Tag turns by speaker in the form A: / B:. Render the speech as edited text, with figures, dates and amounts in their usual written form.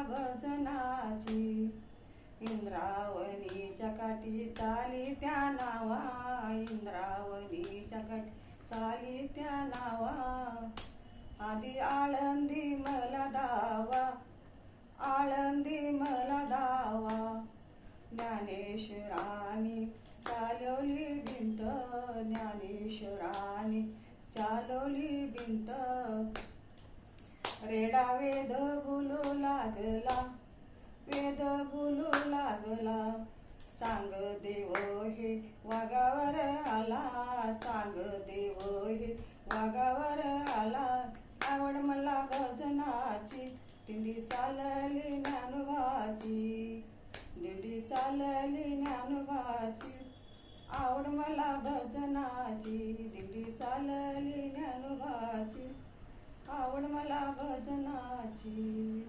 A: भजनाची. इंद्रावणीच्या काठी चाली त्या नावा, इंद्रावणीच्या काठी चाली त्या नावा. आधी आळंदी मला दावा, आळंदी मला दावा. ज्ञानेश्वरांनी चालवली भिंत, ज्ञानेश्वरांनी चालवली भिंत. रेडा वेद बोलू लागला, वेद बोलू लागला. चांग देव हे वाघावर आला, चांग देव हे वाघावर आला. आवड मला भजनाची, दिंडी चालली ज्ञानोबाची, दिंडी चालली ज्ञानोबाची. आवड मला भजनाची, दिंडी चालली ज्ञानोबाची. आवड मला भजनाची.